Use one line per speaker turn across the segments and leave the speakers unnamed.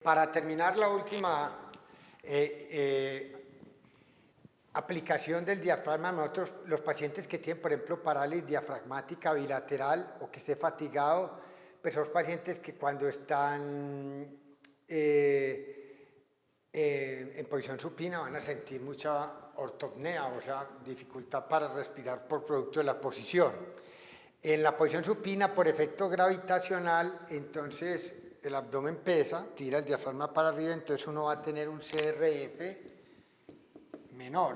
Para terminar, la última aplicación del diafragma, nosotros, los pacientes que tienen, por ejemplo, parálisis diafragmática bilateral o que esté fatigado, pues son pacientes que cuando están en posición supina van a sentir mucha ortopnea, o sea, dificultad para respirar por producto de la posición. En la posición supina, por efecto gravitacional, entonces el abdomen pesa, tira el diafragma para arriba, entonces uno va a tener un CRF menor.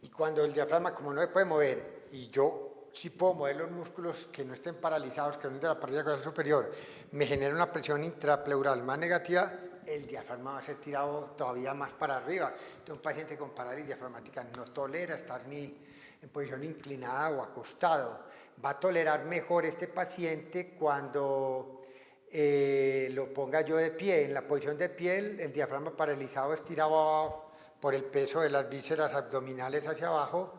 Y cuando el diafragma, como no se puede mover, y yo sí puedo mover los músculos que no estén paralizados, que no de la parte corazón superior, me genera una presión intrapleural más negativa, el diafragma va a ser tirado todavía más para arriba. Entonces un paciente con parálisis diafragmática no tolera estar ni en posición inclinada o acostado. Va a tolerar mejor este paciente cuando lo ponga yo de pie. En la posición de pie, el diafragma paralizado estirado por el peso de las vísceras abdominales hacia abajo,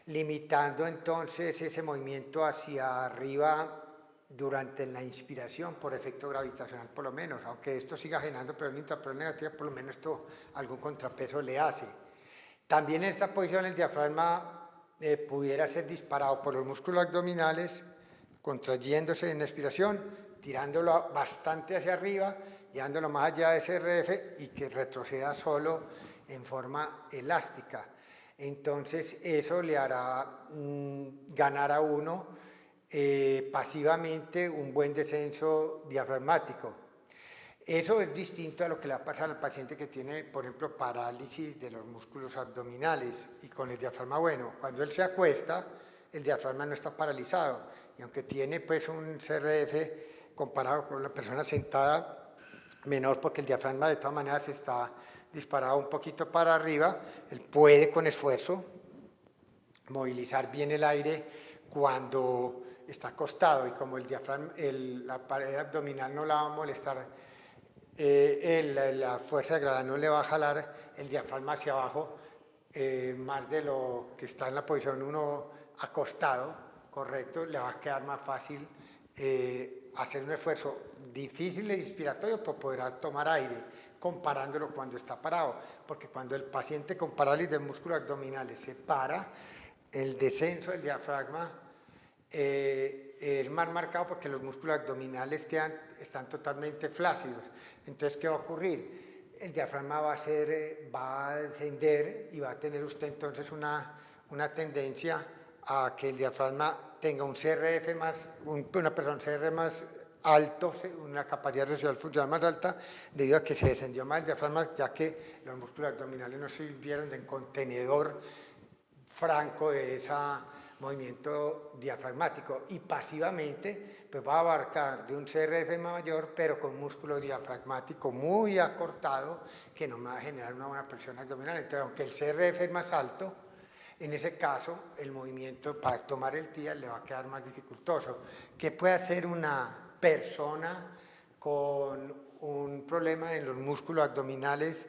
limitando entonces ese movimiento hacia arriba durante la inspiración por efecto gravitacional por lo menos, aunque esto siga generando presión intrapleural negativa, por lo menos esto algún contrapeso le hace. También en esta posición el diafragma pudiera ser disparado por los músculos abdominales, contrayéndose en expiración, tirándolo bastante hacia arriba, llevándolo más allá de CRF y que retroceda solo en forma elástica. Entonces eso le hará ganar a uno pasivamente un buen descenso diafragmático. Eso es distinto a lo que le va a pasar al paciente que tiene, por ejemplo, parálisis de los músculos abdominales y con el diafragma bueno. Cuando él se acuesta, el diafragma no está paralizado y aunque tiene pues un CRF comparado con la persona sentada menor porque el diafragma de todas maneras está disparado un poquito para arriba, él puede con esfuerzo movilizar bien el aire cuando está acostado y como el diafragma, la pared abdominal no la va a molestar, la fuerza de gravedad no le va a jalar el diafragma hacia abajo más de lo que está en la posición uno acostado, correcto, le va a quedar más fácil hacer un esfuerzo difícil e inspiratorio para poder tomar aire, comparándolo cuando está parado, porque cuando el paciente con parálisis de músculos abdominales se para, el descenso del diafragma es más marcado porque los músculos abdominales están totalmente flácidos. Entonces, ¿qué va a ocurrir? El diafragma va a descender y va a tener usted entonces una tendencia a que el diafragma tenga un CRF más alto, una capacidad residual funcional más alta, debido a que se descendió más el diafragma, ya que los músculos abdominales no sirvieron de contenedor franco de ese movimiento diafragmático, y pasivamente pues va a abarcar de un CRF mayor pero con músculo diafragmático muy acortado que no va a generar una buena presión abdominal. Entonces, aunque el CRF es más alto, en ese caso el movimiento para tomar el TIA le va a quedar más dificultoso. ¿Qué puede hacer una persona con un problema en los músculos abdominales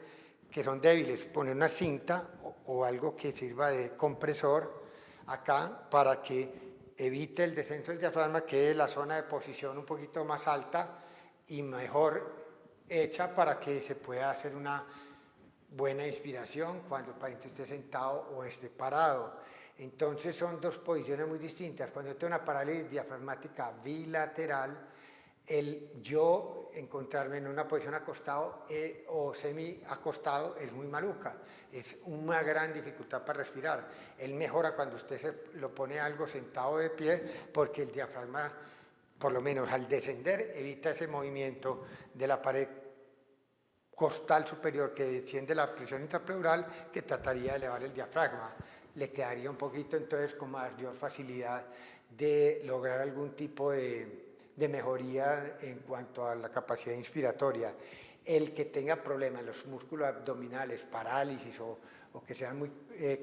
que son débiles? Poner una cinta o algo que sirva de compresor acá para que evite el descenso del diafragma, quede la zona de posición un poquito más alta y mejor hecha para que se pueda hacer una buena inspiración cuando el paciente esté sentado o esté parado. Entonces son dos posiciones muy distintas. Cuando yo tengo una parálisis diafragmática bilateral, yo encontrarme en una posición acostado o semi acostado es muy maluca, es una gran dificultad para respirar. Él mejora cuando usted se lo pone algo sentado de pie, porque el diafragma, por lo menos al descender, evita ese movimiento de la pared costal superior que desciende la presión intrapleural, que trataría de elevar el diafragma. Le quedaría un poquito entonces con mayor facilidad de lograr algún tipo de mejoría en cuanto a la capacidad inspiratoria. El que tenga problemas en los músculos abdominales, parálisis o que sean muy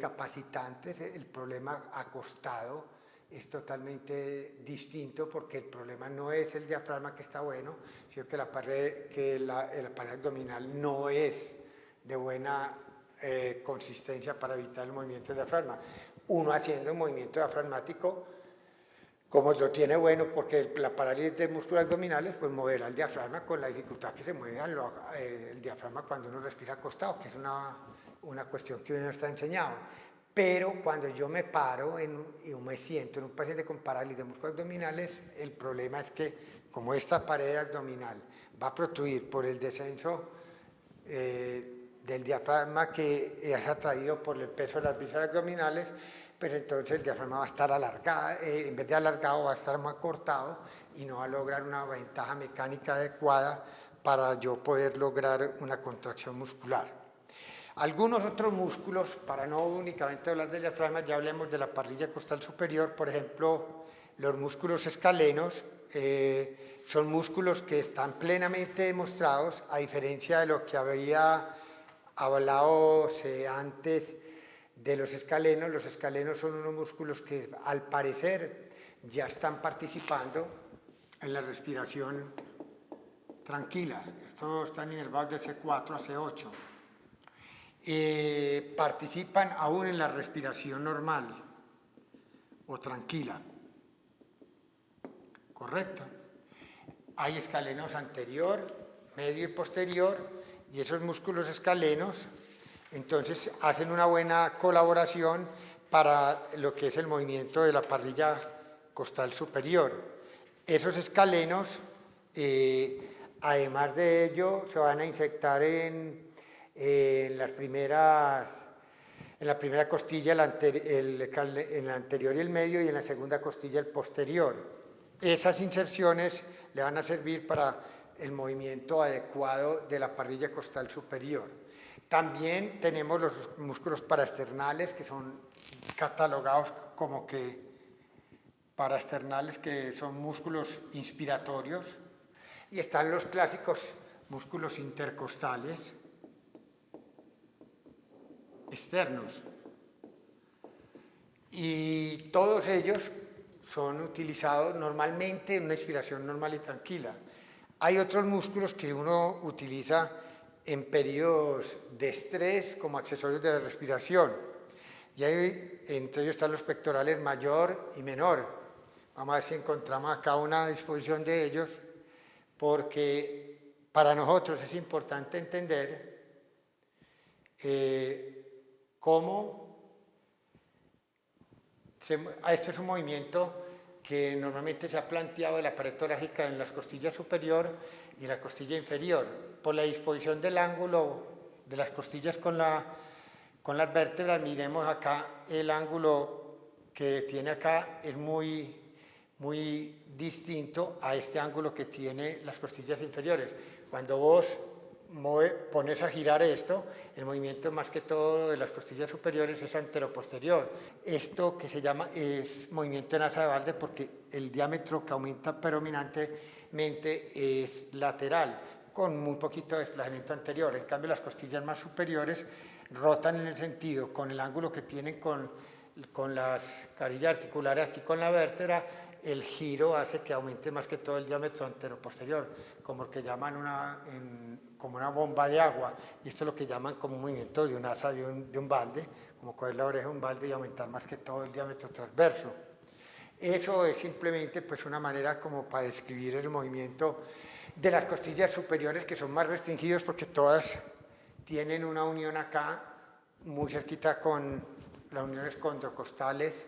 capacitantes, el problema acostado es totalmente distinto, porque el problema no es el diafragma que está bueno, sino que la pared abdominal no es de buena consistencia para evitar el movimiento del diafragma. Uno haciendo un movimiento diafragmático como lo tiene bueno, porque la parálisis de músculos abdominales pues moverá el diafragma con la dificultad que se mueve el diafragma cuando uno respira acostado, que es una cuestión que uno no está enseñado. Pero cuando yo me paro y me siento en un paciente con parálisis de músculos abdominales, el problema es que como esta pared abdominal va a protruir por el descenso del diafragma que es atraído por el peso de las vísceras abdominales, pues entonces el diafragma va a estar alargado, en vez de alargado va a estar más cortado y no va a lograr una ventaja mecánica adecuada para yo poder lograr una contracción muscular. Algunos otros músculos, para no únicamente hablar del diafragma, ya hablemos de la parrilla costal superior, por ejemplo, los músculos escalenos, son músculos que están plenamente demostrados, a diferencia de lo que había hablado antes de los escalenos son unos músculos que al parecer ya están participando en la respiración tranquila. Estos están inervados de C4 a C8. Participan aún en la respiración normal o tranquila. ¿Correcto? Hay escalenos anterior, medio y posterior, y esos músculos escalenos entonces hacen una buena colaboración para lo que es el movimiento de la parrilla costal superior. Esos escalenos, además de ello, se van a insertar en la primera costilla, en la anterior y el medio, y en la segunda costilla el posterior. Esas inserciones le van a servir para el movimiento adecuado de la parrilla costal superior. También tenemos los músculos paraesternales, que son catalogados como que paraesternales, que son músculos inspiratorios, y están los clásicos músculos intercostales externos, y todos ellos son utilizados normalmente en una inspiración normal y tranquila. Hay otros músculos que uno utiliza en periodos de estrés como accesorios de la respiración, y entre ellos están los pectorales mayor y menor. Vamos a ver si encontramos acá una disposición de ellos, porque para nosotros es importante entender cómo este es un movimiento que normalmente se ha planteado de la pared torácica en la costilla superior y la costilla inferior. Por la disposición del ángulo de las costillas con las vértebras, miremos acá, el ángulo que tiene acá es muy distinto a este ángulo que tiene las costillas inferiores. Cuando vos pones a girar esto, el movimiento más que todo de las costillas superiores es anteroposterior. Esto que se llama es movimiento en asa de Walde, porque el diámetro que aumenta predominantemente es lateral, con muy poquito desplazamiento anterior. En cambio, las costillas más superiores rotan en el sentido, con el ángulo que tienen con las carillas articulares aquí con la vértebra, el giro hace que aumente más que todo el diámetro anteroposterior, como lo que llaman como una bomba de agua, y esto es lo que llaman como un movimiento de un asa de un balde, como coger la oreja de un balde y aumentar más que todo el diámetro transverso. Eso es simplemente pues una manera como para describir el movimiento de las costillas superiores, que son más restringidos porque todas tienen una unión acá muy cerquita con las uniones condrocostales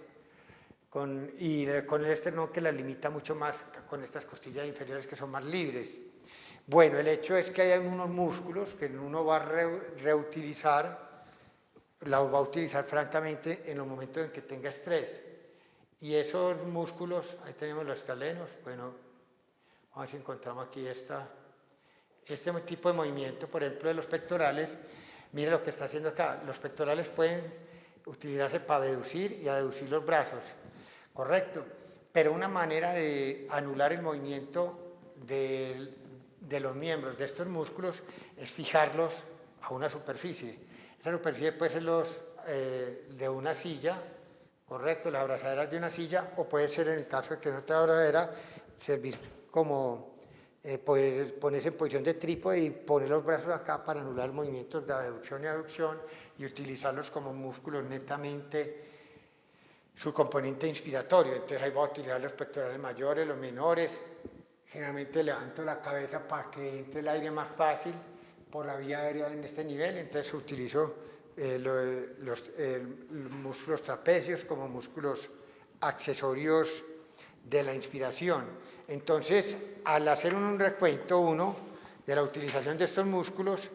y con el esternón, que las limita mucho más con estas costillas inferiores que son más libres. Bueno, el hecho es que hay unos músculos que uno va a reutilizar, los va a utilizar francamente en los momentos en que tenga estrés. Y esos músculos, ahí tenemos los escalenos, bueno, vamos a ver si encontramos aquí este tipo de movimiento, por ejemplo, de los pectorales. Mire lo que está haciendo acá. Los pectorales pueden utilizarse para deducir y adeducir los brazos, correcto, pero una manera de anular el movimiento de los miembros de estos músculos es fijarlos a una superficie. Esa superficie puede ser de una silla, correcto, las abrazaderas de una silla, o puede ser, en el caso de que no tenga abrazadera, servir como ponerse en posición de trípode y poner los brazos acá para anular movimientos de abducción y aducción, y utilizarlos como músculos netamente su componente inspiratorio. Entonces ahí voy a utilizar los pectorales mayores, los menores. Generalmente levanto la cabeza para que entre el aire más fácil por la vía aérea en este nivel. Entonces utilizo los músculos trapecios como músculos accesorios de la inspiración. Entonces, al hacer un recuento de la utilización de estos músculos,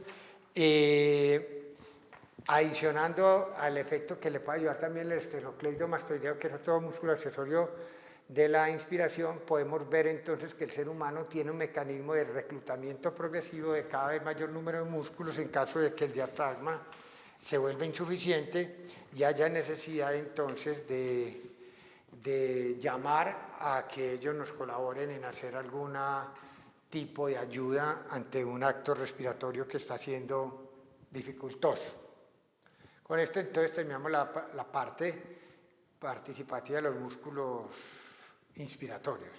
adicionando al efecto que le puede ayudar también el esternocleidomastoideo, que es otro músculo accesorio de la inspiración, podemos ver entonces que el ser humano tiene un mecanismo de reclutamiento progresivo de cada vez mayor número de músculos en caso de que el diafragma se vuelva insuficiente y haya necesidad entonces de llamar a que ellos nos colaboren en hacer algún tipo de ayuda ante un acto respiratorio que está siendo dificultoso. Con esto entonces terminamos la parte participativa de los músculos inspiratorios.